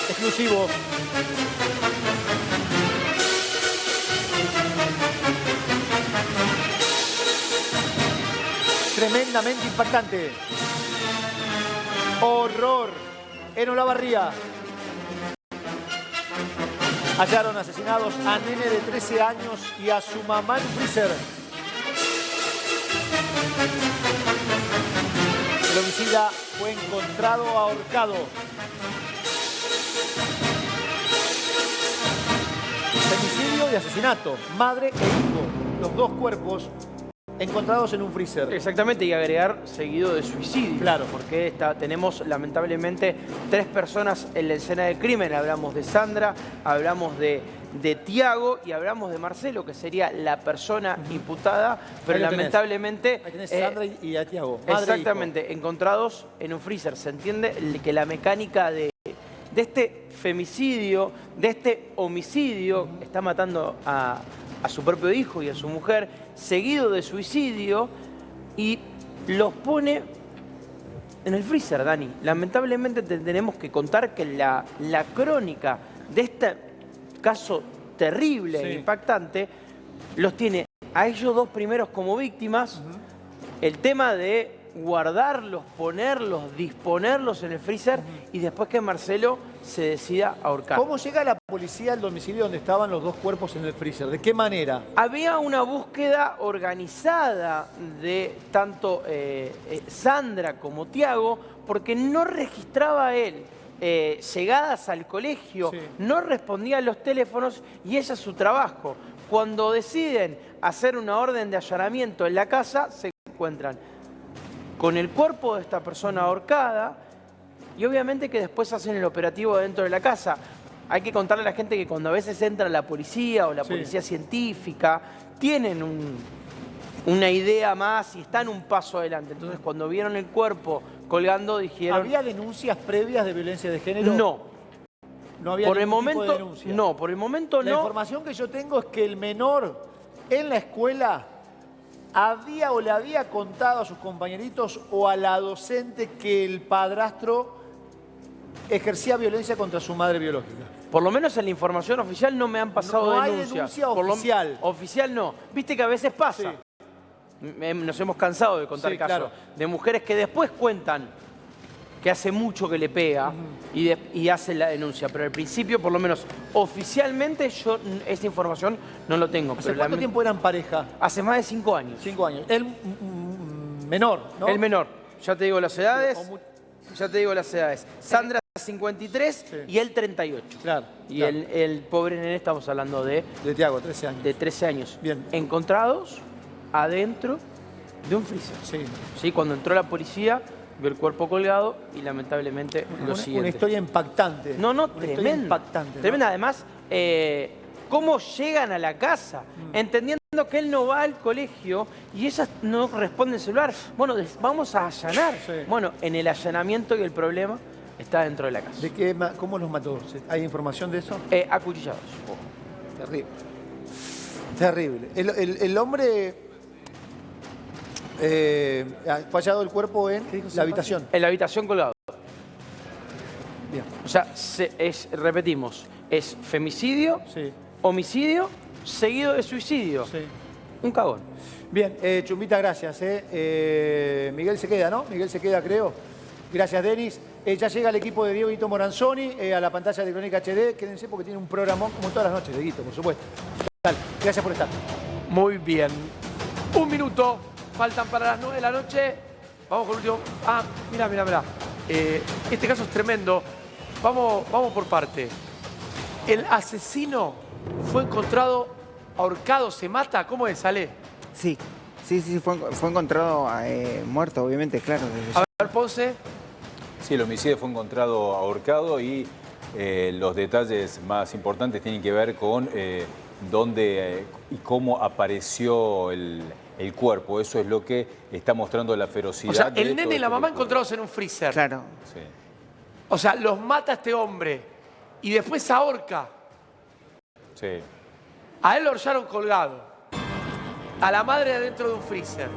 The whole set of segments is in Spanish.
exclusivo. Tremendamente impactante. Horror en Olavarría. Hallaron asesinados a nene de 13 años y a su mamá en un freezer. El homicida fue encontrado ahorcado. Femicidio y asesinato. Madre e hijo. Los dos cuerpos encontrados en un freezer. Exactamente, y agregar seguido de suicidio. Claro. Porque tenemos lamentablemente 3 personas en la escena del crimen. Hablamos de Sandra, hablamos de Tiago y hablamos de Marcelo, que sería la persona imputada, pero lamentablemente... Ahí tenés Sandra y a Tiago. Exactamente, encontrados en un freezer. Se entiende que la mecánica de este femicidio, de este homicidio, está matando a su propio hijo y a su mujer, seguido de suicidio, y los pone en el freezer, Dani. Lamentablemente tenemos que contar que la crónica de este caso terrible e impactante los tiene a ellos dos primeros como víctimas. El tema de guardarlos, ponerlos, disponerlos en el freezer y después que Marcelo se decida ahorcar. ¿Cómo llega la policía al domicilio donde estaban los dos cuerpos en el freezer? ¿De qué manera? Había una búsqueda organizada de tanto Sandra como Tiago, porque no registraba él llegadas al colegio, no respondía a los teléfonos y ese es su trabajo. Cuando deciden hacer una orden de allanamiento en la casa, se encuentran con el cuerpo de esta persona ahorcada y obviamente que después hacen el operativo dentro de la casa. Hay que contarle a la gente que cuando a veces entra la policía o la policía científica, tienen una idea más y están un paso adelante. Entonces, cuando vieron el cuerpo colgando, dijeron... ¿Había denuncias previas de violencia de género? No. No había ningún tipo de denuncia. No, por el momento no. La información que yo tengo es que el menor en la escuela había o le había contado a sus compañeritos o a la docente que el padrastro ejercía violencia contra su madre biológica. Por lo menos en la información oficial no me han pasado No denuncias. hay denuncia oficial. Oficial no. Viste que a veces pasa. Nos hemos cansado de contar casos de mujeres que después cuentan que hace mucho que le pega y hacen la denuncia. Pero al principio, por lo menos oficialmente, yo esa información no lo tengo. ¿Hace cuánto tiempo eran pareja? Hace más de 5 años. 5 años. El menor, ¿no? El menor. Ya te digo las edades. Ya te digo las edades. Sandra 53 y él 38. Claro. Y el pobre nene, estamos hablando de Tiago, 13 años. De 13 años. Bien. Encontrados adentro de un freezer. Sí, cuando entró la policía, vio el cuerpo colgado y lamentablemente lo siguiente. Una historia impactante. No, tremenda. Impactante. Tremenda. Además, cómo llegan a la casa, entendiendo que él no va al colegio y ella no responde el celular. Bueno, vamos a allanar. Bueno, en el allanamiento y el problema está dentro de la casa. ¿Cómo los mató? ¿Hay información de eso? Acuchillados. Terrible. Terrible. El hombre... fue hallado el cuerpo en la habitación. En la habitación colgado. Bien. O sea, repetimos, es femicidio, homicidio, seguido de suicidio. Un cagón. Bien, Chumbita, gracias. Miguel se queda, ¿no? Miguel se queda, creo. Gracias, Denis. Ya llega el equipo de Diego Guito Moranzoni a la pantalla de Crónica HD. Quédense porque tiene un programón como todas las noches de Guito, por supuesto. Dale, gracias por estar. Muy bien. 1 minuto. Faltan para las 9 de la noche. Vamos con el último. Ah, mira. Este caso es tremendo. Vamos por parte. El asesino fue encontrado ahorcado, se mata. ¿Cómo es, Ale? Sí, fue encontrado muerto, obviamente, claro. A ver, Ponce. Sí, el homicidio fue encontrado ahorcado y los detalles más importantes tienen que ver con dónde y cómo apareció el cuerpo. Eso es lo que está mostrando la ferocidad. O sea, el nene y la mamá encontrados en un freezer. Claro. Sí. O sea, los mata este hombre y después ahorca. Sí. A él lo hallaron colgado. A la madre adentro de un freezer.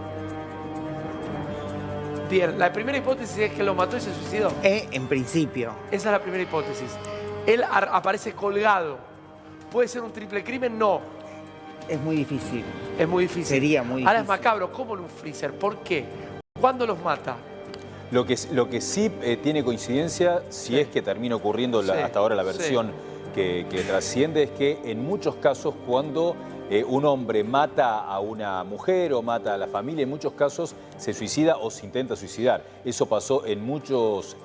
Bien, la primera hipótesis es que lo mató y se suicidó. En principio. Esa es la primera hipótesis. Él aparece colgado. ¿Puede ser un triple crimen? No. Es muy difícil. Es muy difícil. Sería muy Ahora es difícil. macabro. ¿Cómo en un freezer? ¿Por qué? ¿Cuándo los mata? Lo que sí tiene coincidencia, si es que termina ocurriendo Sí, hasta ahora la versión que trasciende, es que en muchos casos cuando un hombre mata a una mujer o mata a la familia, en muchos casos se suicida o se intenta suicidar. Eso pasó en muchos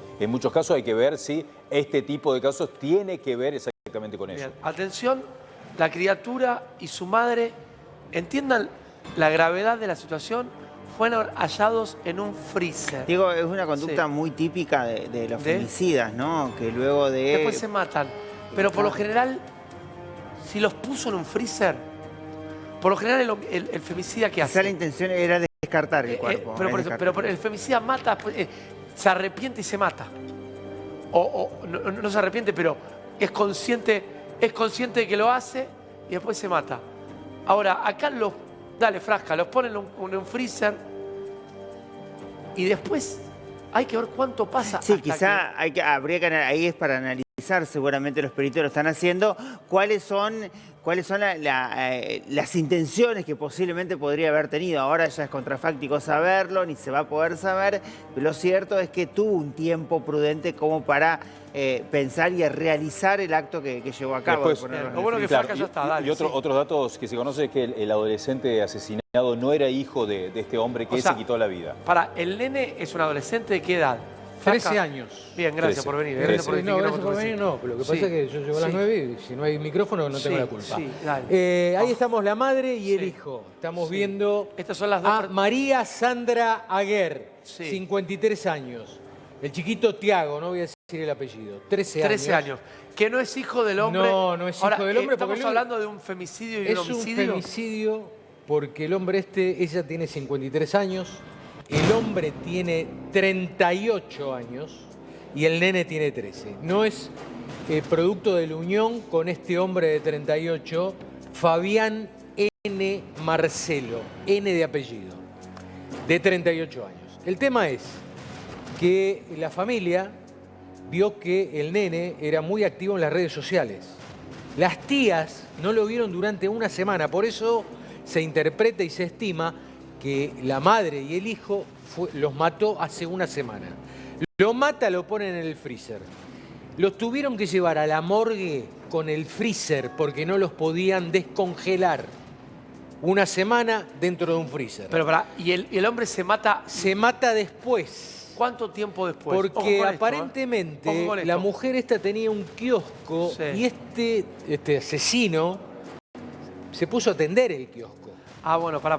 casos. Hay que ver si este tipo de casos tiene que ver exactamente con eso. Bien, atención, la criatura y su madre, entiendan la gravedad de la situación, fueron hallados en un freezer. Digo, es una conducta Sí. muy típica de los ¿De? femicidas, ¿no? Que luego de... Después se matan. Pero por lo general, si los puso en un freezer, por lo general el femicida que Quizá hace. la intención era descartar el cuerpo. Pero el femicida mata, se arrepiente y se mata. O no se arrepiente, pero es consciente de que lo hace y después se mata. Ahora, acá dale, Frasca, los ponen en un freezer y después hay que ver cuánto pasa. Sí, hasta quizá habría que ahí es para analizar, seguramente los peritos lo están haciendo, cuáles son las intenciones que posiblemente podría haber tenido. Ahora ya es contrafáctico saberlo, ni se va a poder saber, pero lo cierto es que tuvo un tiempo prudente como para pensar y realizar el acto que llevó a cabo. Después, lo bueno que Frasca ya está, dale. Y otros datos que se conoce es que el adolescente asesinado no era hijo de este hombre que O sea, se quitó la vida. el nene es un adolescente de qué edad? 13 Frasca. años. Bien, gracias 13. por venir. 13. Gracias por No, gracias por decir. venir, no. Pero lo que pasa Sí. es que yo llego a las Sí. 9 y si no hay micrófono no tengo Sí, la culpa. sí, dale. Ahí estamos la madre y el Sí. hijo. Estamos Sí. viendo Estas son las dos a María Sandra Aguer, Sí. 53 años. El chiquito Tiago, no voy a decir el apellido. 13 años. Que no es hijo del hombre. No es hijo Ahora, del hombre, porque Estamos el- hablando de un femicidio y Es un un homicidio. femicidio porque el hombre ella tiene 53 años, el hombre tiene 38 años y el nene tiene 13. No es producto de la unión con este hombre de 38, Fabián N. Marcelo, N de apellido, de 38 años. El tema es que la familia vio que el nene era muy activo en las redes sociales. Las tías no lo vieron durante una semana, por eso se interpreta y se estima que la madre y el hijo los mató hace una semana. Lo mata, lo ponen en el freezer. Los tuvieron que llevar a la morgue con el freezer porque no los podían descongelar. Una semana dentro de un freezer. Pero y el hombre se mata. Se mata después. ¿Cuánto tiempo después? Ojo Porque con esto, aparentemente Ojo con esto. la mujer esta tenía un kiosco Sí. y este asesino se puso a atender el kiosco. Ah, bueno, pará.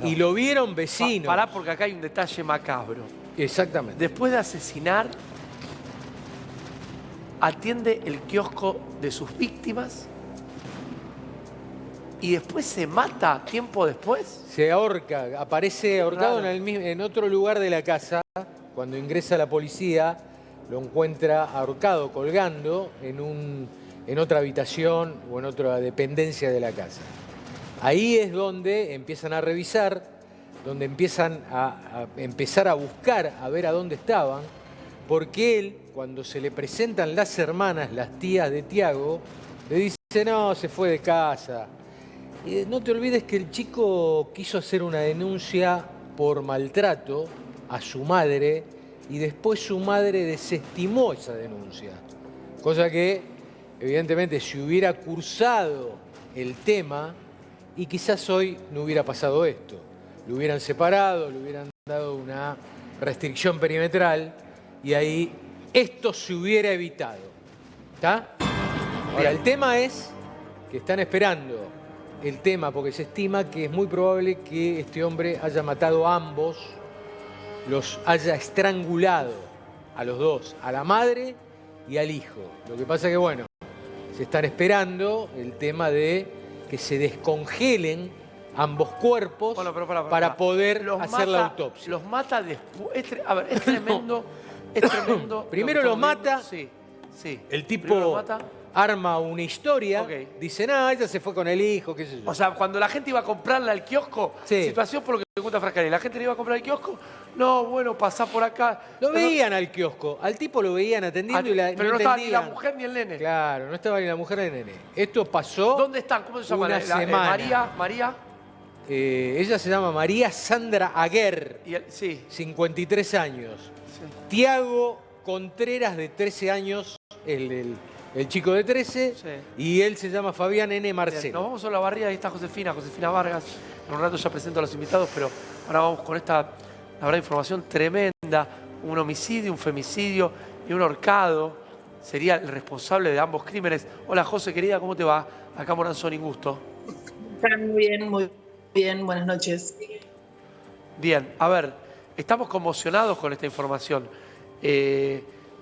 Y lo vieron vecinos. Pará porque acá hay un detalle macabro. Exactamente. Después de asesinar, atiende el kiosco de sus víctimas y después se mata tiempo después. Se ahorca, aparece ahorcado Raro. en otro lugar de la casa. Cuando ingresa la policía, lo encuentra ahorcado, colgando en otra habitación o en otra dependencia de la casa. Ahí es donde empiezan a revisar, donde empiezan a empezar a buscar, a ver a dónde estaban, porque él, cuando se le presentan las hermanas, las tías de Tiago, le dice, no, se fue de casa. Y no te olvides que el chico quiso hacer una denuncia por maltrato a su madre y después su madre desestimó esa denuncia. Cosa que, evidentemente, si hubiera cursado el tema y quizás hoy no hubiera pasado esto. Lo hubieran separado, le hubieran dado una restricción perimetral y ahí esto se hubiera evitado. ¿Está? Ahora, el tema es que están esperando el tema porque se estima que es muy probable que este hombre haya matado a ambos, los haya estrangulado a los dos, a la madre y al hijo. Lo que pasa que, bueno, se están esperando el tema de que se descongelen ambos cuerpos Bueno, pero para poder Los hacer la mata- autopsia. Los mata después. A ver, es tremendo. Es tremendo. Primero que lo estamos viendo. mata. Sí, sí. El tipo Primero lo mata. arma una historia, Ok. dicen, ella se fue con el hijo, qué sé yo. O sea, cuando la gente iba a comprarla al kiosco, Sí. situación por lo que cuenta Frascarelli, la gente le iba a comprar al kiosco, no, bueno, pasá por acá. Lo veían al kiosco, al tipo lo veían atendiendo y pero no estaba ni la mujer ni el nene. Claro, no estaba ni la mujer ni el nene. Esto pasó. ¿Dónde están? ¿Cómo se llama? Una semana. María. Ella se llama María Sandra Aguer, Sí. 53 años. Tiago Contreras, de 13 años, el chico de 13, Sí. y él se llama Fabián N. Bien, Marcelo. nos vamos a la barriga, ahí está Josefina Vargas. En un rato ya presento a los invitados, pero ahora vamos con esta, la verdad, información tremenda. Un homicidio, un femicidio y un ahorcado. Sería el responsable de ambos crímenes. Hola, José, querida, ¿cómo te va? Acá Moranzoni, un gusto. Están muy bien, buenas noches. Bien, a ver, estamos conmocionados con esta información.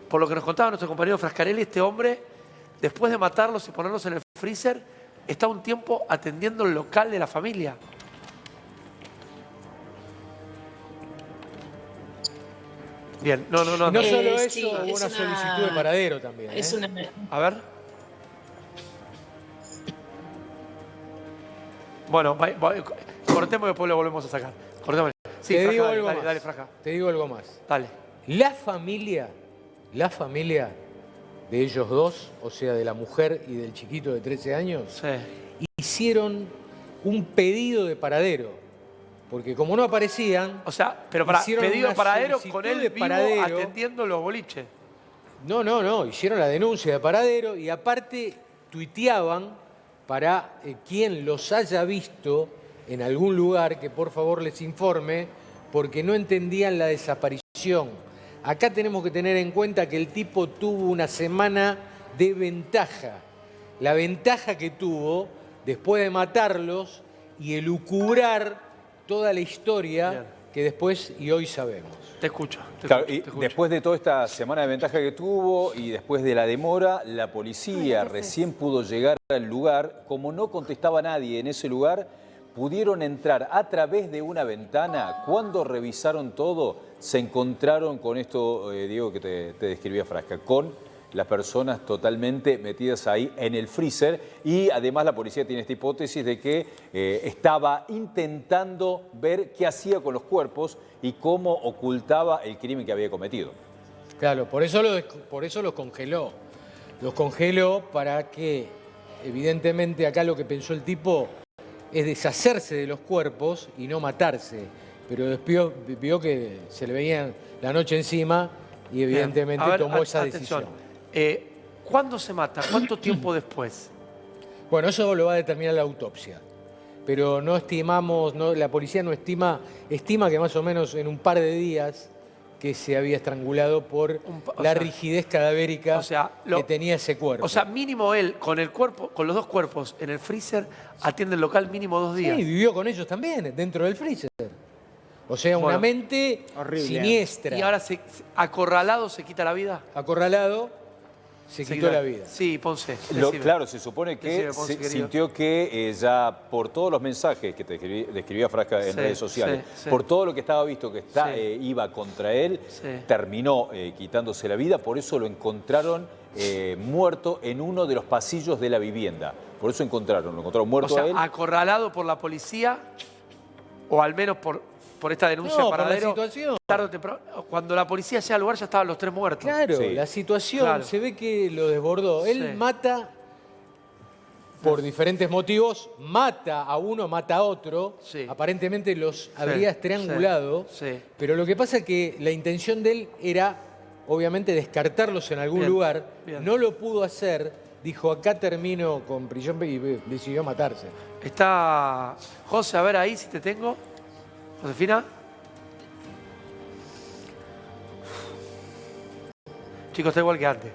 Por lo que nos contaba nuestro compañero Frascarelli, este hombre, después de matarlos y ponerlos en el freezer, está un tiempo atendiendo el local de la familia. Bien, no. Y no solo eso, sí, hubo es una una- solicitud de paradero también. Es ¿eh? una... A ver. Bueno, cortemos y después lo volvemos a sacar. Cortemos. Sí, Te Frasca, digo dale, algo dale, más. dale, Frasca. Te digo algo más. Dale. La familia de ellos dos, o sea, de la mujer y del chiquito de 13 años, Sí. hicieron un pedido de paradero. Porque como no aparecían, O sea, pero para hicieron pedido una paradero solicitud con él de vivo paradero. atendiendo los boliches. no, hicieron la denuncia de paradero y aparte tuiteaban para quien los haya visto en algún lugar que por favor les informe, porque no entendían la desaparición. Acá tenemos que tener en cuenta que el tipo tuvo una semana de ventaja. La ventaja que tuvo después de matarlos y elucubrar toda la historia Bien. que después y hoy sabemos. Te escucho. Claro, y después de toda esta semana de ventaja que tuvo y después de la demora, la policía recién pudo llegar al lugar. Como no contestaba nadie en ese lugar, pudieron entrar a través de una ventana. Cuando revisaron todo, se encontraron con esto, Diego, que te describía Frasca, con las personas totalmente metidas ahí en el freezer. Y además la policía tiene esta hipótesis de que estaba intentando ver qué hacía con los cuerpos y cómo ocultaba el crimen que había cometido. Claro, por eso los congeló. Los congeló para que, evidentemente, acá lo que pensó el tipo es deshacerse de los cuerpos y no matarse. Pero después vio que se le venía la noche encima y evidentemente A ver, tomó esa atención. decisión. ¿Cuándo se mata? ¿Cuánto tiempo después? Bueno, eso lo va a determinar la autopsia. Pero no estimamos, la policía no estima que más o menos en un par de días que se había estrangulado por la rigidez cadavérica que tenía ese cuerpo. O sea, mínimo él, con el cuerpo, con los dos cuerpos en el freezer, atiende el local mínimo 2 días. Sí, vivió con ellos también, dentro del freezer. O sea, una Bueno, mente horrible. siniestra. Y ahora acorralado se quita la vida. Acorralado, se quitó la vida. Sí, Ponce. decime. Claro, se supone que Decime, Ponce, querido. sintió que ya por todos los mensajes que te describía Frasca en Sí, redes sociales, sí. por todo lo que estaba visto que Sí. iba contra él, Sí. terminó quitándose la vida. Por eso lo encontraron muerto en uno de los pasillos de la vivienda. Por eso lo encontraron O muerto sea, a él. acorralado por la policía, o al menos por esta denuncia No, de por la paradero. situación. Tarde o temprano, cuando la policía llega al lugar ya estaban los 3 muertos. Claro, Sí. la situación Claro. se ve que lo desbordó. Él Sí. mata por diferentes motivos, mata a uno, mata a otro. Sí. Aparentemente los habría estrangulado. Sí. Pero lo que pasa es que la intención de él era, obviamente, descartarlos en algún Bien, lugar. bien. No lo pudo hacer. Dijo, acá termino con prisión y decidió matarse. Está José, a ver ahí si te tengo. Josefina. Chicos, está igual que antes.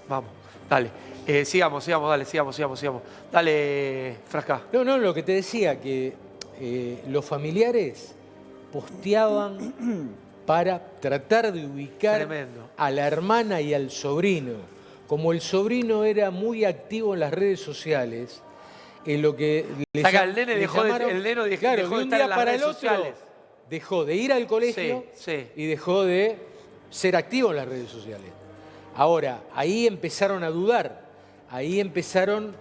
Vamos, dale. Sigamos, dale, sigamos. Dale, Frasca. No, lo que te decía, que los familiares posteaban para tratar de ubicar Tremendo. a la hermana y al sobrino. Como el sobrino era muy activo en las redes sociales, en lo que O sea, que el nene dejó de claro, dejó de de un estar día en las para redes el otro sociales. dejó de ir al colegio Sí. y dejó de ser activo en las redes sociales. Ahora, ahí empezaron a dudar. ahí empezaron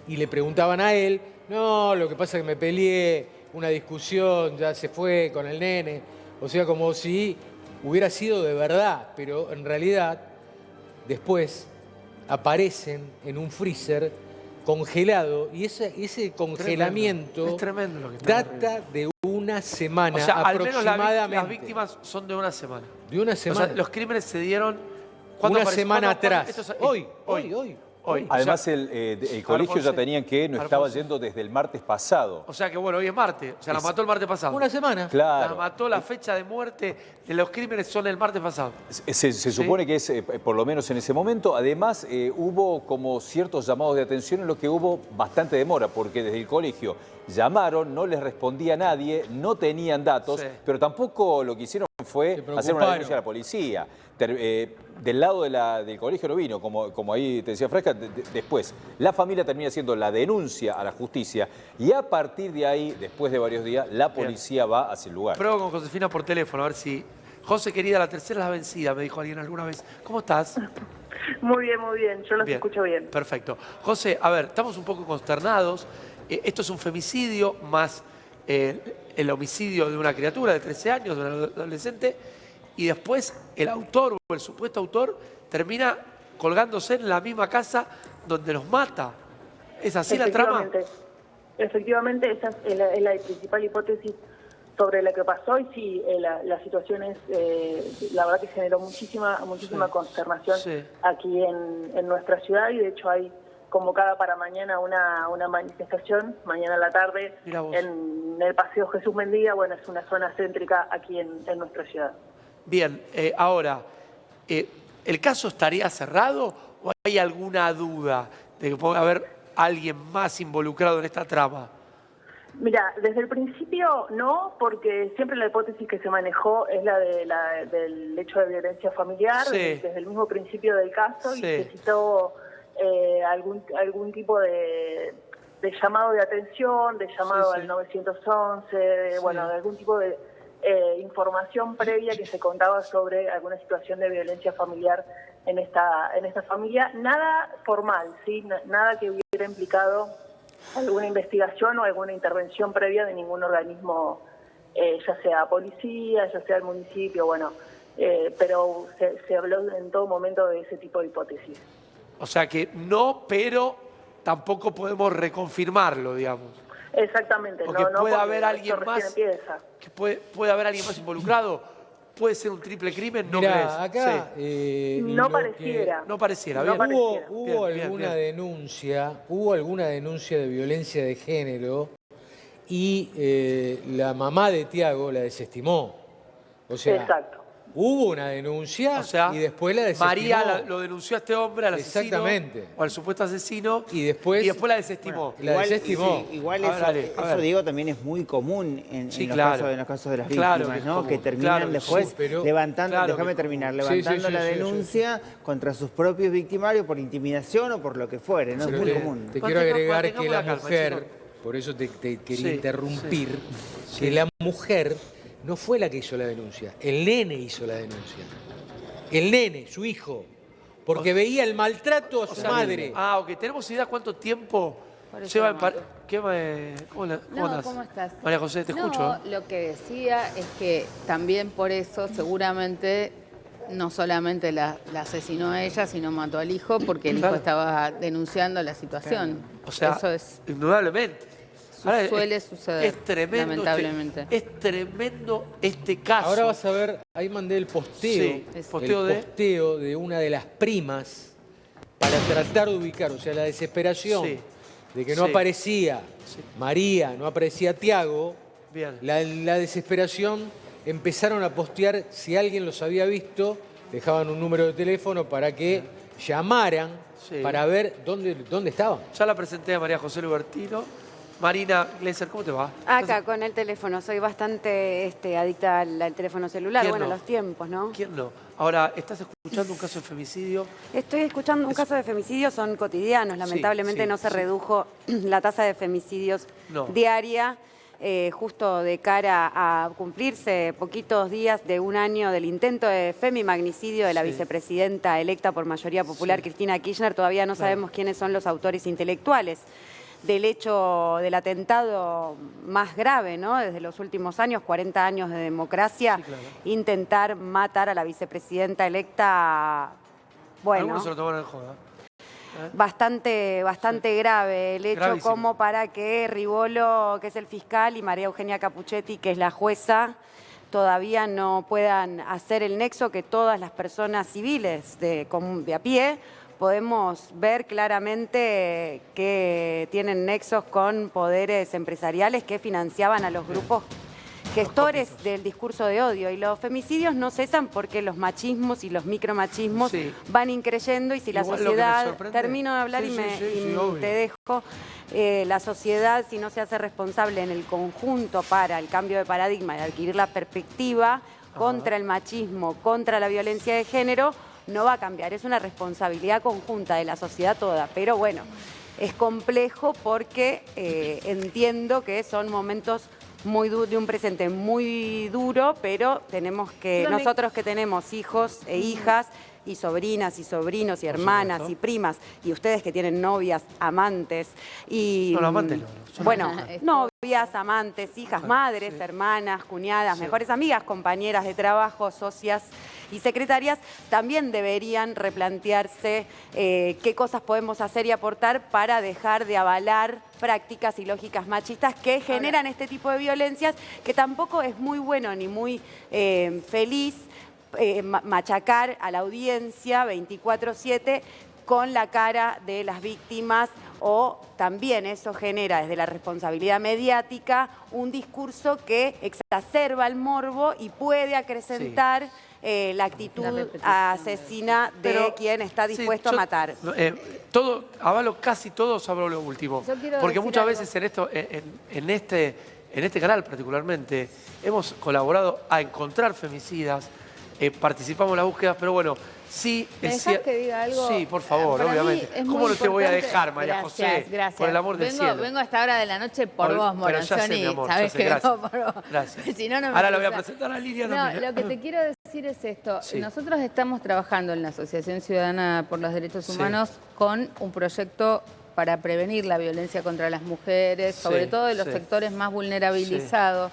y le preguntaban a él, no, lo que pasa es que me peleé, una discusión, ya se fue con el nene. O sea, como si hubiera sido de verdad, pero en realidad después aparecen en un freezer congelado y ese congelamiento es tremendo lo que está data de una semana O sea, al menos aproximadamente. las víctimas son de una semana. De una O semana. sea, los crímenes se dieron... ¿cuándo Una apareció? semana ¿Cuándo? atrás. Esto es- Hoy. Además, O sea, el colegio ya Alfonso. tenían que no estaba yendo desde el martes pasado. o sea que bueno, hoy es martes. O sea, la mató el martes pasado. Una semana. La Claro. mató, la fecha de muerte de los crímenes son el martes pasado. Se supone que es, por lo menos en ese momento. Además, hubo como ciertos llamados de atención en los que hubo bastante demora, porque desde el colegio llamaron, no les respondía nadie, no tenían datos, Sí. pero tampoco lo que hicieron fue preocuparon. hacer una denuncia a la policía. Del lado del colegio no vino, como ahí te decía Fresca, después. La familia termina haciendo la denuncia a la justicia y a partir de ahí, después de varios días, la policía va hacia el lugar. Pruebo con Josefina por teléfono, a ver si... José, querida, la tercera es la vencida, me dijo alguien alguna vez. ¿Cómo estás? Muy bien. Yo los Bien. escucho bien. Perfecto. José, a ver, estamos un poco consternados. Esto es un femicidio más el homicidio de una criatura de 13 años, de un adolescente, y después el autor o el supuesto autor termina colgándose en la misma casa donde los mata. ¿Es así la trama? Efectivamente, esa es la principal hipótesis sobre la que pasó y sí, la situación es, la verdad que generó muchísima consternación Sí. aquí en nuestra ciudad y de hecho hay convocada para mañana una manifestación, mañana a la tarde, Mira vos. en el Paseo Jesús Mendía, bueno, es una zona céntrica aquí en nuestra ciudad. Bien, ahora, ¿el caso estaría cerrado o hay alguna duda de que pueda haber alguien más involucrado en esta trama? Mira, desde el principio no, porque siempre la hipótesis que se manejó es la del hecho de violencia familiar, Sí. desde el mismo principio del caso, Sí. y se citó algún tipo de llamado de atención, de llamado Sí, sí. al 911, Sí. bueno, de algún tipo de información previa que se contaba sobre alguna situación de violencia familiar en esta familia. Nada formal, ¿sí? Nada que hubiera implicado alguna investigación o alguna intervención previa de ningún organismo, ya sea policía, ya sea el municipio, bueno, pero se habló en todo momento de ese tipo de hipótesis. O sea que no, pero tampoco podemos reconfirmarlo, digamos. Exactamente, Porque puede porque haber alguien esto recién más empieza. que puede haber alguien más involucrado. Puede ser un triple crimen, ¿no crees? Mirá, acá No lo pareciera. Sí. No pareciera, No bien. pareciera. Hubo Bien, alguna bien. denuncia de violencia de género y la mamá de Tiago la desestimó. O sea, Exacto. hubo una denuncia O sea, y después la desestimó. María lo denunció a este hombre, al asesino. Exactamente. O al supuesto asesino. Y después- la desestimó. La desestimó. Sí, igual A ver, eso, dale, a eso ver. Diego, también es muy común en, Sí, en los, claro. casos de las Claro víctimas, que es ¿no? común, Que terminan claro que después sí, pero- levantando, claro que déjame es terminar, común. levantando Sí, la sí, sí, denuncia contra sus propios victimarios por intimidación o por lo que fuere, ¿no? Pero Es muy te, común. te quiero agregar que Mantengamos la la calma, mujer, chicos. por eso te quería Sí, interrumpir, sí. que la mujer no fue la que hizo la denuncia, el nene hizo la denuncia. El nene, su hijo, porque veía el maltrato a su madre. Ah, ok. ¿Tenemos idea cuánto tiempo Por eso lleva en llamaba. ¿Cómo No, andás? ¿cómo estás? María José, te No, escucho. lo que decía es que también por eso seguramente no solamente la asesinó a ella, sino mató al hijo porque el Claro. hijo estaba denunciando la situación. O sea, eso es, indudablemente. Ahora, suele suceder, es tremendo lamentablemente. es tremendo este caso. Ahora vas a ver, ahí mandé el posteo, Sí, el posteo de una de las primas para tratar de ubicar, o sea, la desesperación Sí. de que no Sí. aparecía María, no aparecía Tiago, Bien. la desesperación, empezaron a postear, si alguien los había visto, dejaban un número de teléfono para que llamaran Sí. para ver dónde estaban. Ya la presenté a María José Lubertino. Marina Gleiser, ¿cómo te va? Acá con el teléfono, soy bastante adicta al teléfono celular, ¿Quién bueno, no? los tiempos, ¿no? ¿Quién no? Ahora, ¿estás escuchando un caso de femicidio? Estoy escuchando un caso de femicidio, son cotidianos, lamentablemente sí, no se sí. redujo la tasa de femicidios No. diaria. justo de cara a cumplirse poquitos días de un año del intento de femimagnicidio de la vicepresidenta electa por mayoría popular, Cristina Kirchner. Todavía no sabemos quiénes son los autores intelectuales del hecho del atentado más grave, ¿no? Desde los últimos años, 40 años de democracia, intentar matar a la vicepresidenta electa, bueno, algunos se lo tomaron en joda. bastante grave el hecho, Gravísimo. como para que Rivolo, que es el fiscal, y María Eugenia Capuchetti, que es la jueza, todavía no puedan hacer el nexo que todas las personas civiles de a pie podemos ver claramente que tienen nexos con poderes empresariales que financiaban a los grupos gestores del discurso de odio. Y los femicidios no cesan porque los machismos y los micromachismos van increyendo, y si la Igual lo que me sociedad... sorprende- Termino de hablar Sí, y obvio. te dejo. La sociedad, si no se hace responsable en el conjunto para el cambio de paradigma y adquirir la perspectiva contra el machismo, contra la violencia de género, no va a cambiar. Es una responsabilidad conjunta de la sociedad toda. Pero bueno, es complejo porque entiendo que son momentos de un presente muy duro, pero tenemos que, nosotros que tenemos hijos e hijas, y sobrinas y sobrinos y hermanas y primas, y ustedes que tienen novias, amantes y... No, amantes no. Bueno, novias, amantes, hijas, madres, hermanas, cuñadas, mejores amigas, compañeras de trabajo, socias y secretarias, también deberían replantearse qué cosas podemos hacer y aportar para dejar de avalar prácticas y lógicas machistas que generan este tipo de violencias, que tampoco es muy bueno ni muy feliz machacar a la audiencia 24/7 con la cara de las víctimas, o también eso genera desde la responsabilidad mediática un discurso que exacerba el morbo y puede acrecentar la actitud asesina de quien está dispuesto a matar. Casi todo sobre lo último. Porque muchas veces en este canal particularmente hemos colaborado a encontrar femicidas, participamos en las búsquedas, pero bueno, sí es cierto. que diga algo? Sí, por favor, Para mí obviamente. es ¿Cómo muy no te voy a importante? dejar, María José? Gracias. Por el amor del cielo. Vengo a esta hora de la noche por vos, Pero ya sé, Moranzoni. mi amor, Sabés ya sé, que gracias. vengo por vos. Gracias. Si no, no me Ahora la voy a cruzás. presentar a Lidia No, también. lo que te quiero decir es esto. Sí. Nosotros estamos trabajando en la Asociación Ciudadana por los Derechos Humanos con un proyecto para prevenir la violencia contra las mujeres, sobre todo de los sectores más vulnerabilizados,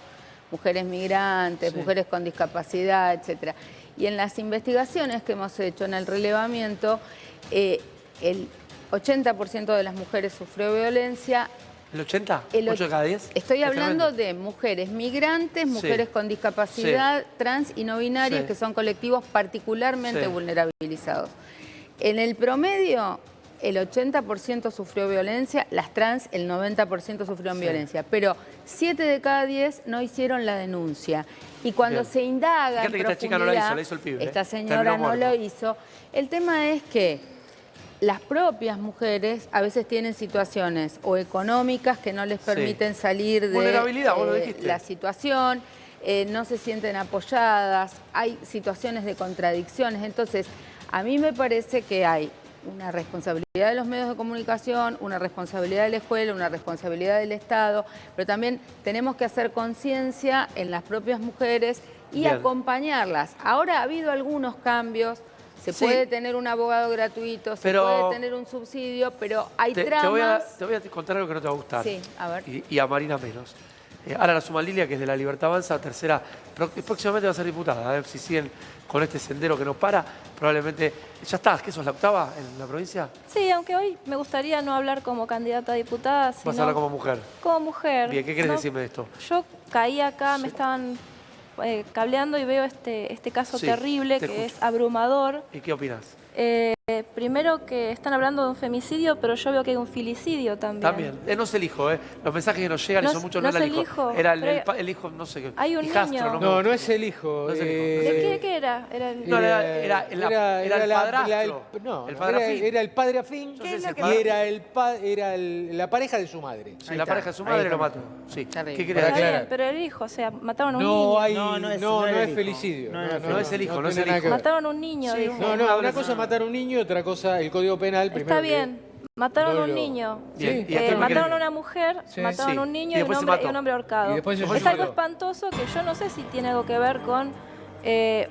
mujeres migrantes, mujeres con discapacidad, etcétera. Y en las investigaciones que hemos hecho, en el relevamiento, el 80% de las mujeres sufrió violencia. ¿El 80? ¿8 de cada 10? Estoy Es hablando tremendo. de mujeres migrantes, mujeres con discapacidad, trans y no binarias, que son colectivos particularmente vulnerabilizados. En el promedio, el 80% sufrió violencia, las trans el 90% sufrieron violencia, pero 7 de cada 10 no hicieron la denuncia. Y cuando se indaga en Fíjate que esta chica no la hizo, la hizo el pibe. esta señora Terminó no muerto. lo hizo. El tema es que las propias mujeres a veces tienen situaciones o económicas que no les permiten salir de Vulnerabilidad, vos lo dijiste. la situación, no se sienten apoyadas, hay situaciones de contradicciones. Entonces, a mí me parece que hay una responsabilidad de los medios de comunicación, una responsabilidad de la escuela, una responsabilidad del Estado, pero también tenemos que hacer conciencia en las propias mujeres y acompañarlas. Ahora ha habido algunos cambios. Se puede tener un abogado gratuito, se puede tener un subsidio, pero hay tramas... Te voy a contar algo que no te va a gustar. Sí, a ver. Y a Marina menos. Ahora la suma Lilia, que es de la Libertad Avanza, tercera, próximamente va a ser diputada. Si siguen con este sendero que nos para, probablemente... ¿Ya estás? ¿Qué sos, la octava en la provincia? Sí, aunque hoy me gustaría no hablar como candidata a diputada, sino... Vas a hablar como mujer. Como mujer. Bien, ¿qué querés ¿no? decirme de esto? Yo caí acá, me estaban cableando y veo este caso terrible que es abrumador. ¿Y qué opinas? Primero que están hablando de un femicidio, pero yo veo que hay un filicidio también. También. No es el hijo, ¿eh? Los mensajes que nos llegan No y son es- muchos, no era es el el hijo. hijo, Era pero el hijo, no sé qué. hay un hijastro, niño. No es el hijo. No es el hijo. ¿De qué era? Era el... No, era el padrastro. No, el padrafín. era el padre afín ¿Qué es lo que y era la pareja de su madre. Sí, la pareja de su madre lo mató. Sí. Terrible. ¿Qué querés Para Está decir? bien, pero el hijo, o sea, mataron a un niño. No es felicidio. No es el hijo, no es el tiene nada hijo. que ver. Mataron a un niño. digo. No, una cosa es matar a un niño y otra cosa, el Código Penal. Está bien, Mataron a Dolo. un niño. Bien. Sí. ¿Y a qué Mataron a una mujer, Sí. mataron a un Sí. niño Y y después se un mató. hombre ahorcado. Y después se Es suicidó. algo espantoso que yo no sé si tiene algo que ver con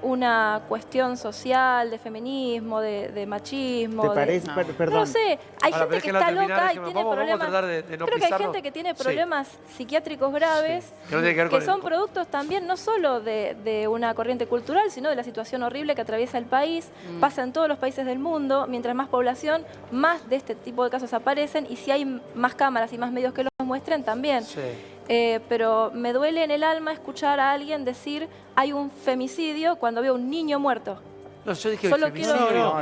una cuestión social, de feminismo, de machismo. ¿Te parece? No Perdón. lo sé. Hay Ahora, pero gente es que que la está terminar loca es y que tiene vamos a problemas. tratar de no Creo que hay pisarlo. gente que tiene Sí. problemas psiquiátricos graves Que no tiene que ver con son el- productos también no solo de una corriente cultural, sino de la situación horrible que atraviesa el país. Pasa en todos los países del mundo. Mientras más población, más de este tipo de casos aparecen. Y si hay más cámaras y más medios que los muestren, también. Sí. Pero me duele en el alma escuchar a alguien decir hay un femicidio cuando veo un niño muerto. No, yo dije Solo femicidio. quiero... No, la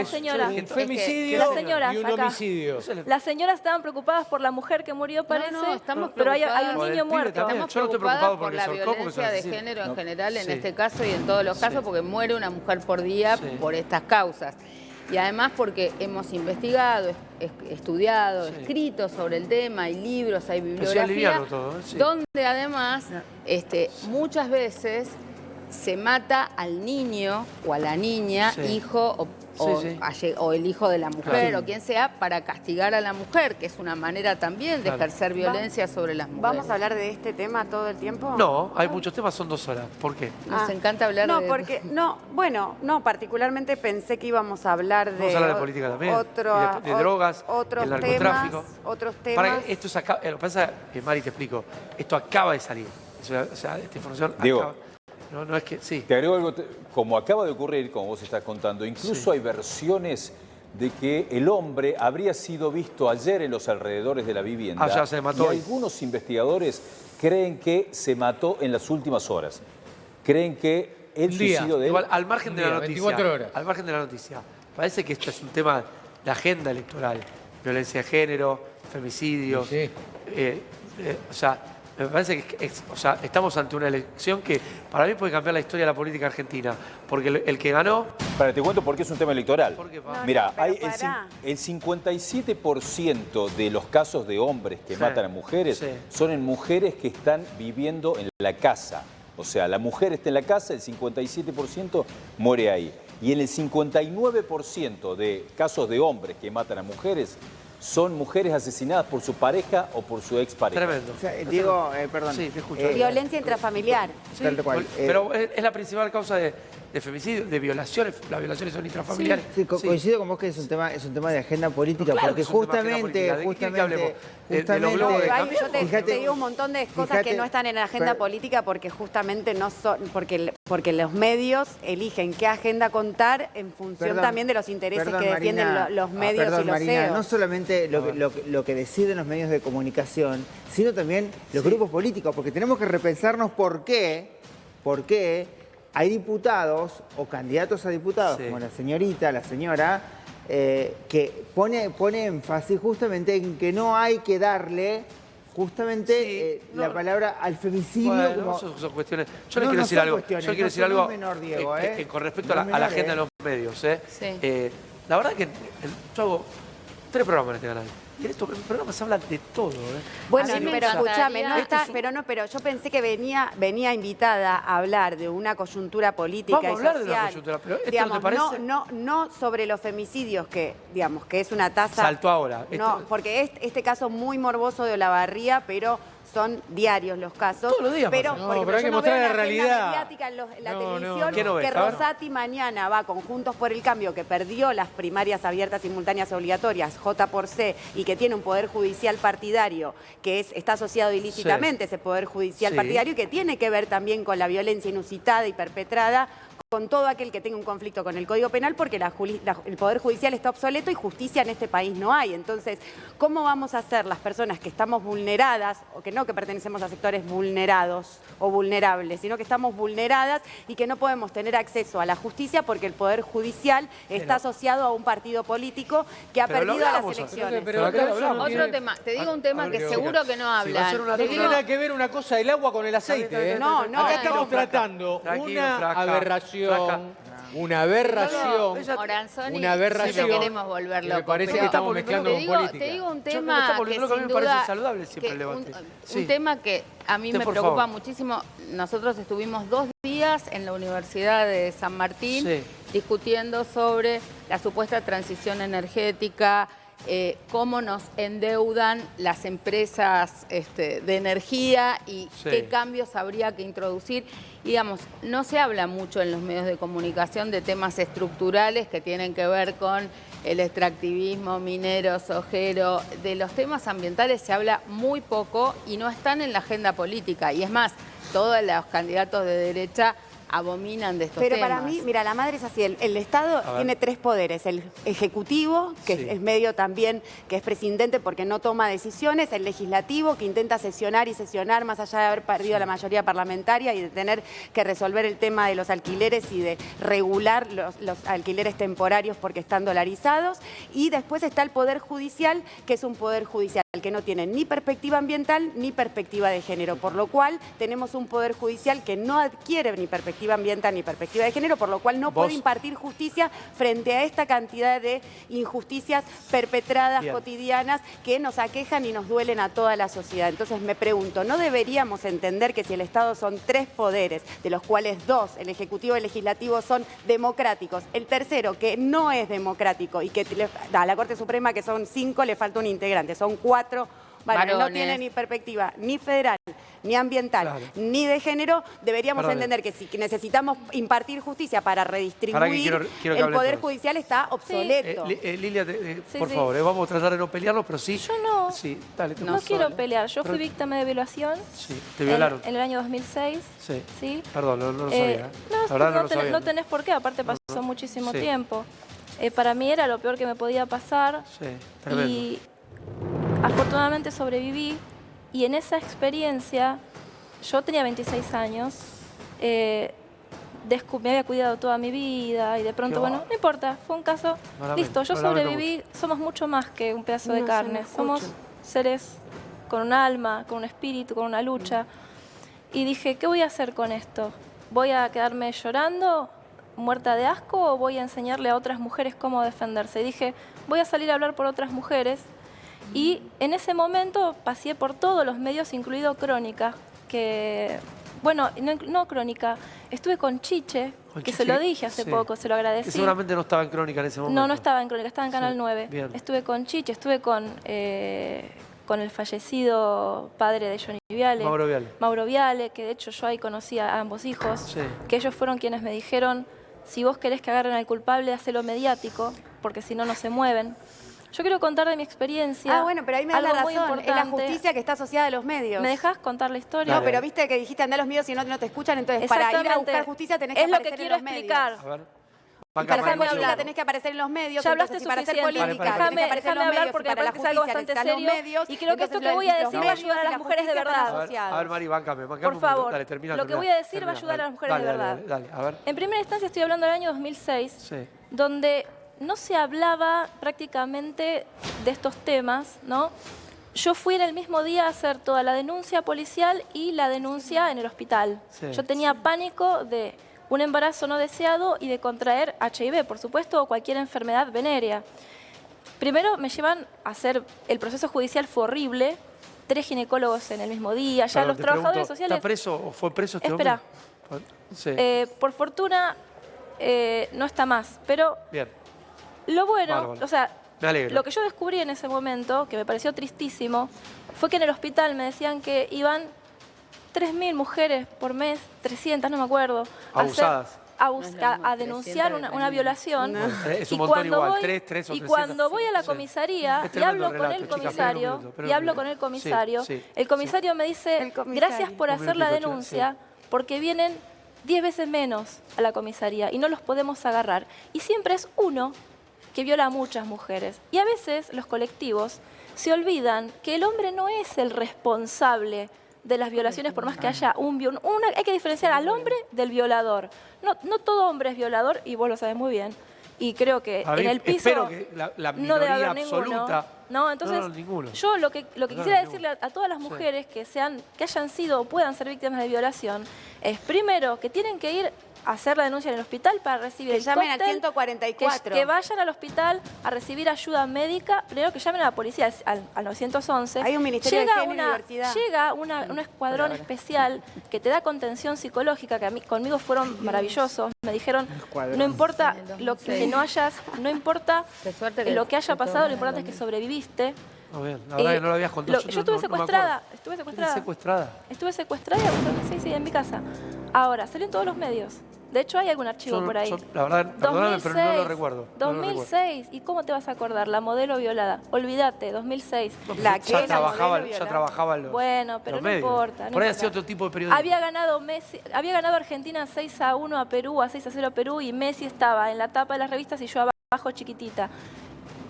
Es señora. un femicidio Las señoras y un acá. homicidio. Las señoras estaban preocupadas por la mujer que murió, parece, no, estamos pero hay preocupadas. un Por el niño pibe muerto. también. Estamos Yo no estoy preocupadas preocupado por porque la se ahorcó, porque violencia se de asesina. género en No. general en Sí. este caso y en todos los casos, Sí. porque muere una mujer por día Sí. por estas causas. Y además porque hemos investigado, estudiado, Sí. escrito sobre el tema, hay libros, hay Pero sí, aliviano bibliografía, todo, ¿eh? Sí. donde además muchas veces se mata al niño o a la niña, Sí. hijo o el hijo de la mujer Claro. o quien sea, para castigar a la mujer, que es una manera también de Claro. ejercer violencia sobre las mujeres. ¿Vamos a hablar de este tema todo el tiempo? No, hay muchos temas, son 2 horas. ¿Por qué? Nos encanta hablar no, de... porque, no, particularmente pensé que íbamos a hablar de... Vamos a hablar de política también, y de drogas, otros el narcotráfico. temas, otros Para temas. que esto se acaba, lo que pasa es, Mari, te explico, esto acaba de salir. O sea, esta información Diego. acaba. No es que, sí. Te agrego algo, como acaba de ocurrir, como vos estás contando, incluso hay versiones de que el hombre habría sido visto ayer en los alrededores de la vivienda. Ah, ya se mató y hoy. algunos investigadores creen que se mató en las últimas horas. Creen que el Un día. suicidio de él... Igual, al margen de la noticia. 24 horas. Al margen de la noticia. Parece que esto es un tema de agenda electoral. Violencia de género, femicidios. Sí. O sea, me parece que estamos ante una elección que para mí puede cambiar la historia de la política argentina. Porque el que ganó... Para, te cuento por qué es un tema electoral. ¿Por qué, pa? Mira, No, pero hay pará. el 57% de los casos de hombres que Sí. matan a mujeres Sí. son en mujeres que están viviendo en la casa. O sea, la mujer está en la casa, el 57% muere ahí. Y en el 59% de casos de hombres que matan a mujeres son mujeres asesinadas por su pareja o por su expareja. Tremendo. O sea, Diego, perdón. Sí, te escucho. Violencia intrafamiliar. Sí, tal cual. pero es la principal causa de femicidio, de violaciones. Las violaciones son intrafamiliares. Sí, Sí. coincido con vos que es un tema de agenda política, Claro porque que es un tema de agenda justamente, política. ¿De qué quieren que hablemos? ¿De los globos de justamente, Ay, yo te fíjate- digo un montón de cosas fíjate- que no están en la agenda pero- política porque justamente no son, porque los medios eligen qué agenda contar en función Perdón, también de los intereses perdón, que defienden Marina. los medios Perdón, y los Marina, CEOs. no solamente lo que deciden los medios de comunicación, sino también los grupos políticos, porque tenemos que repensarnos por qué hay diputados o candidatos a diputados, Sí. como la señora, que pone énfasis justamente en que no hay que darle justamente Sí, la no. palabra al femicidio Bueno, como... son cuestiones. Yo No, les quiero no decir son algo. cuestiones, Yo quiero no decir son- algo no es menor, Diego, con respecto No a es la menor, agenda de los medios. Sí. La verdad que yo hago 3 programas en este canal. Y en estos programas se habla de todo. Bueno, A mí me pero encantaría- escúchame, no está, Este es un- pero yo pensé que venía invitada a hablar de una coyuntura política Vamos a y hablar de social. una coyuntura, pero ¿esto digamos, no te parece? no sobre los femicidios que, digamos, que es una tasa. Saltó ahora. No, Esto- porque este caso muy morboso de Olavarría, pero son diarios los casos. Todos los días Pero, pasa. No, porque pero hay yo que no mostrar veo la agenda realidad. mediática en la No, televisión no. ¿Qué no ves? que A ver. Rosati mañana va con Juntos por el Cambio, que perdió las primarias abiertas, simultáneas, obligatorias, J por C, y que tiene un poder judicial partidario que está asociado ilícitamente ese poder judicial Sí. partidario y que tiene que ver también con la violencia inusitada y perpetrada con todo aquel que tenga un conflicto con el Código Penal, porque el Poder Judicial está obsoleto y justicia en este país no hay. Entonces, ¿cómo vamos a hacer las personas que estamos vulneradas, o que no que pertenecemos a sectores vulnerados o vulnerables, sino que estamos vulneradas y que no podemos tener acceso a la justicia porque el Poder Judicial está asociado a un partido político que ha Pero lo perdido las hablamos, elecciones? pero acá lo hablamos. Otro tema, te digo un tema que seguro que no va a hablan. ser una Te No luz, digo- tiene nada que ver una cosa el agua con el aceite. Está bien, ¿eh? está bien, No, está bien. no, Acá no. estamos tratando Tranquilo, una flaca, aberración, flaca. una aberración, ella- Moranzoni, una aberración sí lo queremos volver que loco. me parece pero que estamos te mezclando te con digo, política. te digo un Yo creo que tema está que volviendo loco, a mí sin me parece duda... saludable siempre que el debate. Sí. Un tema que a mí Sí, me por preocupa favor. muchísimo. Nosotros estuvimos 2 días en la Universidad de San Martín Sí. discutiendo sobre la supuesta transición energética, cómo nos endeudan las empresas de energía y Sí. qué cambios habría que introducir. Digamos, no se habla mucho en los medios de comunicación de temas estructurales que tienen que ver con el extractivismo minero, sojero. De los temas ambientales se habla muy poco y no están en la agenda política. Y es más, todos los candidatos de derecha abominan de estos Pero temas. para mí, mira, la madre es así, el Estado tiene tres poderes, el ejecutivo, que Sí. es medio también, que es prescindente porque no toma decisiones, el legislativo, que intenta sesionar y sesionar más allá de haber perdido la mayoría parlamentaria y de tener que resolver el tema de los alquileres y de regular los alquileres temporarios porque están dolarizados, y después está el Poder Judicial, que es un Poder Judicial que no tiene ni perspectiva ambiental ni perspectiva de género, por lo cual tenemos un Poder Judicial que no adquiere ni perspectiva ambiental ni perspectiva de género, por lo cual no puede impartir justicia frente a esta cantidad de injusticias perpetradas cotidianas que nos aquejan y nos duelen a toda la sociedad. Entonces me pregunto, ¿no deberíamos entender que si el Estado son tres poderes, de los cuales dos, el Ejecutivo y el Legislativo, son democráticos, el tercero, que no es democrático y que a la Corte Suprema, que son 5, le falta un integrante, son 4 varones, no tiene ni perspectiva ni federal, ni ambiental, ni de género, deberíamos entender que si necesitamos impartir justicia para redistribuir, quiero que el hablen Poder todos. Judicial está obsoleto. Lilia, Sí, por sí. favor, vamos a tratar de no pelearnos, pero sí. Yo no. Sí, dale. tú. No quiero pelear. Yo fui víctima de violación. Sí, te violaron. En el año 2006. Sí. Sí. Perdón, no lo sabía. No, La verdad no lo tenés, sabía. no tenés por qué, aparte pasó muchísimo Sí. tiempo. Para mí era lo peor que me podía pasar. Sí, tremendo. Y afortunadamente sobreviví. Y en esa experiencia, yo tenía 26 años, me había cuidado toda mi vida y de pronto, Qué bueno, va. no importa, fue un caso, Lo listo, yo lamento sobreviví, somos mucho más que un pedazo de No, carne, yo no somos escucho. seres con un alma, con un espíritu, con una lucha. Y dije, ¿qué voy a hacer con esto? ¿Voy a quedarme llorando, muerta de asco, o voy a enseñarle a otras mujeres cómo defenderse? Y dije, voy a salir a hablar por otras mujeres. Y en ese momento pasé por todos los medios, incluido Crónica, que, bueno, no Crónica, estuve con Chiche, Con que Chiche, se lo dije hace sí. poco, se lo Que agradecí. seguramente no estaba en Crónica en ese momento. No estaba en Crónica, estaba en Canal 9. bien. Estuve con Chiche, estuve con el fallecido padre de Johnny Viale. Mauro Viale. Que de hecho yo ahí conocí a ambos hijos. Sí. Que ellos fueron quienes me dijeron, si vos querés que agarren al culpable, hacelo mediático, porque si no, no se mueven. Yo quiero contar de mi experiencia. Ah, bueno, pero ahí me da la algo muy razón, es la importante. justicia que está asociada a los medios. ¿Me dejás contar la historia? No, pero viste que dijiste andá a los medios y no te escuchan, entonces para ir a Exactamente. buscar justicia tenés que Es lo aparecer que quiero en los explicar. medios. A ver. Y para hacer Déjame política hablar. tenés que aparecer en los medios, Ya hablaste entonces, y para hacer suficiente. política Vale, tenés que aparecer en Déjame los hablar medios, porque y para me la parece algo justicia bastante necesitan los serio medios, y creo que esto que voy a decir va a ayudar a las mujeres de verdad. A ver, Mari, bancame. Por favor, Dale, termina. lo que voy a decir va a ayudar a las mujeres de verdad. Dale, a ver. En primera instancia estoy hablando del año 2006, Sí. donde no se hablaba prácticamente de estos temas, ¿no? Yo fui en el mismo día a hacer toda la denuncia policial y la denuncia en el hospital. Sí. Yo tenía pánico de un embarazo no deseado y de contraer HIV, por supuesto, o cualquier enfermedad venérea. Primero me llevan a hacer, el proceso judicial fue horrible, 3 ginecólogos en el mismo día, ya Perdón, los te trabajadores pregunto, sociales... ¿está preso o fue preso este Espera. hombre? Sí. Por fortuna, no está más, pero Bien. lo bueno, Bárbaro. o sea, Me alegro. lo que yo descubrí en ese momento, que me pareció tristísimo, fue que en el hospital me decían que iban 3.000 mujeres por mes, 300, no me acuerdo, Abusadas. a denunciar una violación. Es un Y montón cuando igual, voy- 3 o 300. Y cuando voy a la Sí. comisaría Es y tremendo hablo el con relato, el chicas, comisario, esperen un minuto, esperen y un hablo minuto. con el comisario, Sí, sí, el comisario me dice, El comisario. gracias por Un hacer la minutito, denuncia, porque vienen 10 veces menos a la comisaría y no los podemos agarrar. Y siempre es uno que viola a muchas mujeres. Y a veces los colectivos se olvidan que el hombre no es el responsable de las violaciones, por más que haya hay que diferenciar al hombre del violador. No todo hombre es violador, y vos lo sabés muy bien. Y creo que A ver, en el piso espero que la no debe minoría haber ninguno. absoluta. No, entonces, No, ninguno. yo lo que No, quisiera ninguno. decirle a todas las mujeres que hayan sido o puedan ser víctimas de violación es, primero, que tienen que ir a hacer la denuncia en el hospital para recibir Que el llamen al cóctel, 144. que vayan al hospital a recibir ayuda médica, primero que llamen a la policía, al 911. Hay un Ministerio de Llega Género y Diversidad. Llega un escuadrón especial que te da contención psicológica, que conmigo fueron maravillosos. me dijeron, escuadrón. no importa En el lo que 2006. no hayas, no importa Qué suerte que lo que haya todo pasado, lo en el importante es que 2000. sobreviviste. A ver, la verdad que no lo habías contado. Yo estuve secuestrada, estuve secuestrada. ¿Secuestrada? Estuve secuestrada, sí, en mi casa. Ahora, salió en todos los medios. De hecho, hay algún archivo por ahí. La verdad, perdóname, pero no lo recuerdo. No lo recuerdo. 2006. ¿Y cómo te vas a acordar? La modelo violada. Olvídate, 2006. La Ya que trabajaba, modelo ya trabajaba en los Bueno, pero los no medios. importa. No Por ahí importa. hacía otro tipo de periodismo. Había ganado Argentina 6-1 a Perú, a 6-0 a Perú, y Messi estaba en la tapa de las revistas y yo abajo chiquitita.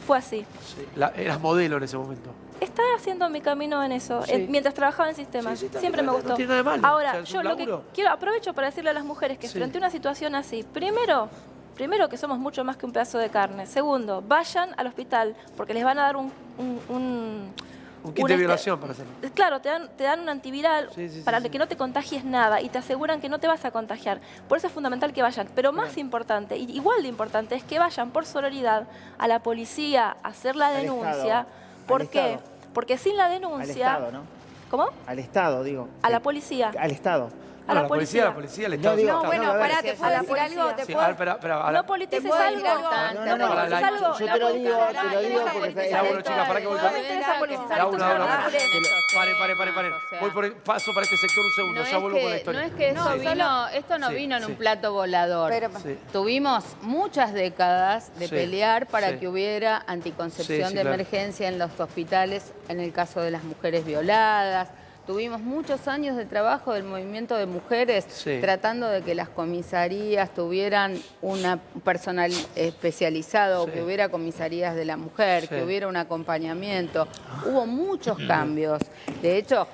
Fue así. Sí, eras modelo en ese momento. Estaba haciendo mi camino en eso, Sí. mientras trabajaba en sistemas. Sí, sí, Siempre me no gustó. tiene nada de malo. Ahora, O sea, es yo un lo que laburo. aprovecho para decirle a las mujeres que Sí. frente a una situación así, primero que somos mucho más que un pedazo de carne. Segundo, vayan al hospital, porque les van a dar un kit de violación para hacerlo. Claro, te dan un antiviral Sí, sí, para sí, sí. que no te contagies nada y te aseguran que no te vas a contagiar. Por eso es fundamental que vayan. Pero más importante, y igual de importante, es que vayan por sororidad a la policía a hacer la Al denuncia. Estado. ¿Por Al qué? Estado. Porque sin la Al denuncia... Estado, ¿no? ¿Cómo? Al Estado, digo. A la policía. Al Estado. A la la policía. policía, el No, Estado. digo, No, no, bueno, a ver, pará, sí, ¿te sí, puedo sí. decir algo? Sí, a ver, espera. No politices ¿Te puedo algo. decir algo? No politices la- algo. Yo te lo digo porque... Ya, bueno, chicas, para que voy No me interesa politizar. Ya, esto es una. verdad. Pare. Voy paso para este sector un segundo, ya vuelvo con la historia. No es que esto no Sí, vino en sí. un plato volador. Pero- Sí. Tuvimos muchas décadas de Sí, pelear para sí. que hubiera anticoncepción Sí, de claro. emergencia en los hospitales en el caso de las mujeres violadas. Tuvimos muchos años de trabajo del movimiento de mujeres Sí. tratando de que las comisarías tuvieran un personal especializado, Sí. que hubiera comisarías de la mujer, Sí. que hubiera un acompañamiento. Hubo muchos cambios. De hecho,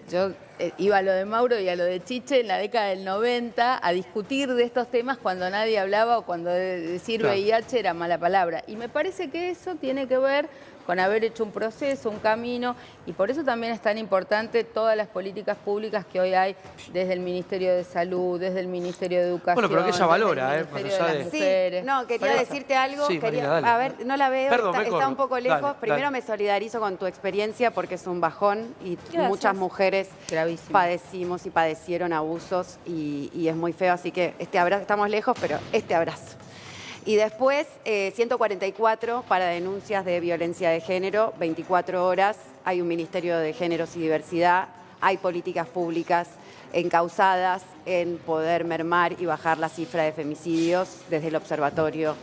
yo iba a lo de Mauro y a lo de Chiche en la década del 90 a discutir de estos temas cuando nadie hablaba o cuando decir Claro. VIH era mala palabra. Y me parece que eso tiene que ver con haber hecho un proceso, un camino, y por eso también es tan importante todas las políticas públicas que hoy hay desde el Ministerio de Salud, desde el Ministerio de Educación. Bueno, pero que ella desde valora, el más Ministerio allá de de- las Sí, mujeres. no, quería Por eso. decirte algo. Sí, quería, Marina, dale. a ver, no la veo, Perdón, me está corro. un poco lejos. Dale, Primero dale. me solidarizo con tu experiencia porque es un bajón y Gracias. muchas mujeres Gravísimo. padecimos y padecieron abusos y es muy feo. Así que este abrazo, estamos lejos, pero este abrazo. Y después, 144 para denuncias de violencia de género, 24 horas. Hay un Ministerio de Géneros y Diversidad, hay políticas públicas encausadas en poder mermar y bajar la cifra de femicidios desde el Observatorio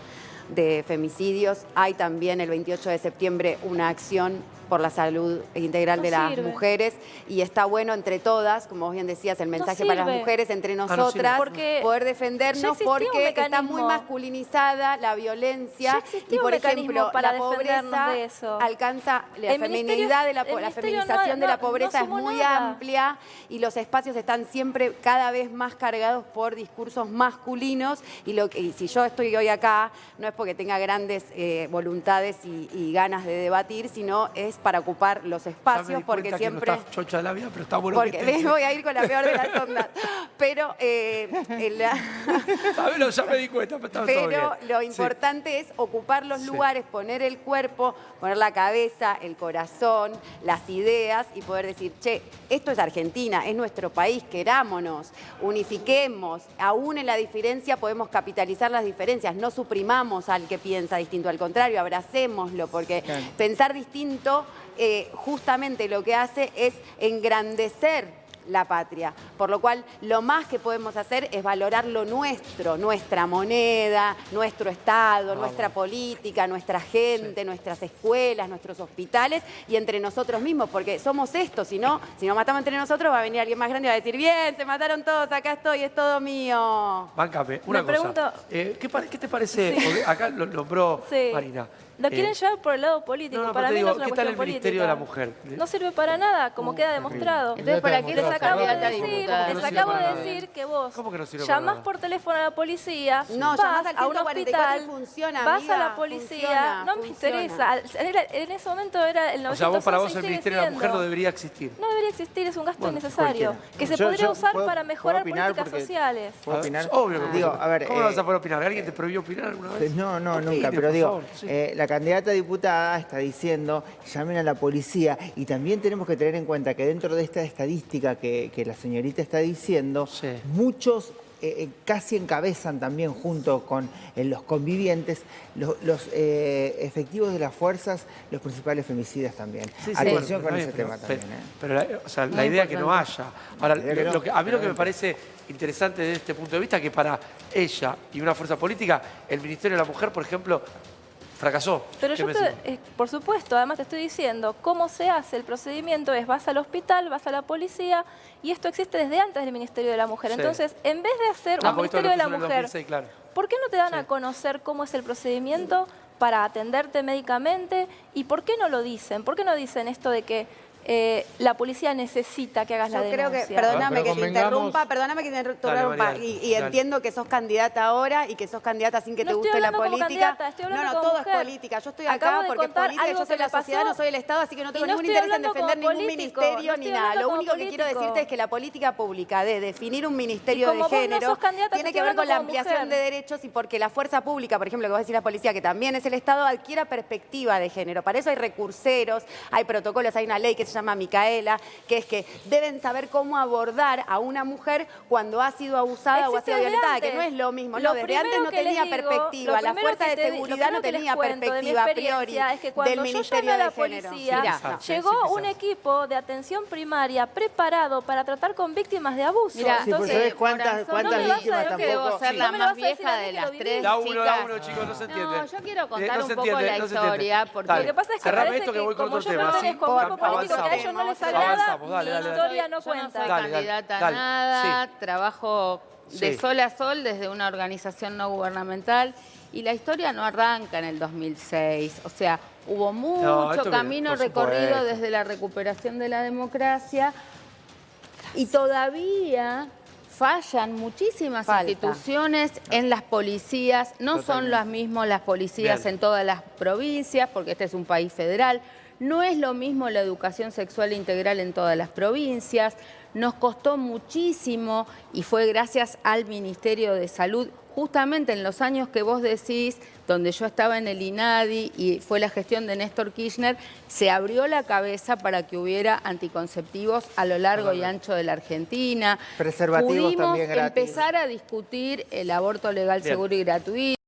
de Femicidios. Hay también el 28 de septiembre una acción por la salud integral de las sirve. mujeres y está bueno entre todas, como vos bien decías, el mensaje para las sirve. mujeres, entre no sirve. nosotras, Porque poder ya defendernos existía un porque está mecanismo. muy masculinizada la violencia Ya existía y, por un mecanismo ejemplo, para la defendernos pobreza de eso. alcanza la El feminidad, ministerio- el la ministerio feminización de la no pobreza es sumó muy nada. amplia y los espacios están siempre cada vez más cargados por discursos masculinos y si yo estoy hoy acá no es porque tenga grandes voluntades y ganas de debatir, sino es para ocupar los Ya me espacios di porque cuenta siempre... que no estás chocha de la vida, pero está bueno Porque que estés. voy a ir con la peor de las ondas. Pero, Sabelo, ya me di cuenta, pero estaba todo bien. pero lo importante es ocupar los Sí. lugares, poner el cuerpo, poner la cabeza, el corazón, las ideas y poder decir, che, esto es Argentina, es nuestro país, querámonos, unifiquemos, aún en la diferencia podemos capitalizar las diferencias, no suprimamos al que piensa distinto, al contrario, abracémoslo, porque Claro. pensar distinto justamente lo que hace es engrandecer la patria, por lo cual lo más que podemos hacer es valorar lo nuestro, nuestra moneda, nuestro Estado, nuestra política, nuestra gente, nuestras escuelas, nuestros hospitales y entre nosotros mismos, porque somos esto, si no matamos entre nosotros va a venir alguien más grande y va a decir, bien, se mataron todos, acá estoy, es todo mío. Báncame, una Me cosa. pregunto- ¿Qué te parece? Porque acá lo nombró Sí. Marina. Lo quieren llevar por el lado político. no, Para pero te mí digo, no es una ¿qué tal cuestión el política. Ministerio de la Mujer? No sirve para nada, como queda demostrado. Entonces, ¿para qué Les sos acabo de candidata a decir, diputada? no les sirve acabo para de nada. decir que vos ¿Cómo que no sirve para llamás nada? por teléfono a la policía, No, vas llamás al a un 144 y hospital, funciona, vas amiga, a la policía, funciona, no me funciona. interesa. En ese momento era el 911 O sea, vos para vos y el sigue Ministerio de la Mujer no siendo. debería existir. No debería existir, es un gasto Bueno, innecesario, cualquiera. que se Yo- podría yo usar puedo- para puedo mejorar opinar políticas porque- sociales. ¿Puedo opinar? Obvio que Digo, puedo. a ver, ¿Cómo no vas a poder opinar? ¿Alguien te prohibió opinar alguna vez? No, Opine, nunca, pero por digo, favor, sí. la candidata a diputada está diciendo, llamen a la policía y también tenemos que tener en cuenta que dentro de esta estadística que la señorita está diciendo, Sí. muchos casi encabezan también junto con los convivientes los efectivos de las fuerzas, los principales femicidas también. Atención con ese tema también. Pero la idea es que no haya. Ahora, a mí lo que me parece interesante desde este punto de vista es que para ella y una fuerza política, el Ministerio de la Mujer, por ejemplo, fracasó. Pero yo, por supuesto, además te estoy diciendo, cómo se hace el procedimiento es vas al hospital, vas a la policía, y esto existe desde antes del Ministerio de la Mujer. Sí. Entonces, en vez de hacer un Ministerio de la Mujer, 2006, claro. ¿por qué no te dan a conocer cómo es el procedimiento para atenderte médicamente? ¿Y por qué no lo dicen? ¿Por qué no dicen esto de que la policía necesita que hagas la denuncia? Yo creo que, perdóname que te interrumpa, Dale, y entiendo que sos candidata ahora y que sos candidata sin que te guste la política. No, todo es política. Yo estoy acá porque es política, yo soy la sociedad, no soy el Estado, así que no tengo ningún interés en defender ningún ministerio ni nada. Lo único que quiero decirte es que la política pública de definir un ministerio de género tiene que ver con la ampliación de derechos y porque la fuerza pública, por ejemplo, que vos decís la policía, que también es el Estado, adquiera perspectiva de género. Para eso hay recurseros, hay protocolos, hay una ley que se llama Micaela, que es que deben saber cómo abordar a una mujer cuando ha sido abusada o ha sido violentada, que no es lo mismo. No, desde antes no tenía perspectiva. La fuerza de seguridad no tenía perspectiva a priori del Ministerio de Género. Llegó un equipo de atención primaria preparado para tratar con víctimas de abuso. Mira, ¿sabés cuántas víctimas tampoco? Debo ser la más vieja de las tres Da uno, chicas. chicos, no se entiende. No, yo quiero contar No un se poco entiende, la no se entiende. historia, porque Dale. Lo que pasa es que Cerrame parece esto que voy con como otro yo tema. pertenezco a un grupo político que a ellos no les sale nada, Avanzamos, dale, la dale, dale. historia no yo no cuenta. soy Dale, candidata dale. a nada, Sí. trabajo de Sí. sol a sol desde una organización no gubernamental y la historia no arranca en el 2006. O sea, hubo mucho camino recorrido desde la recuperación de la democracia y todavía fallan muchísimas instituciones en las policías. No son las mismas las policías en todas las provincias, porque este es un país federal. No es lo mismo la educación sexual integral en todas las provincias. Nos costó muchísimo y fue gracias al Ministerio de Salud, justamente en los años que vos decís, donde yo estaba en el INADI y fue la gestión de Néstor Kirchner, se abrió la cabeza para que hubiera anticonceptivos a lo largo y ancho de la Argentina. Preservativos Pudimos también gratis. empezar a discutir el aborto legal, seguro y gratuito.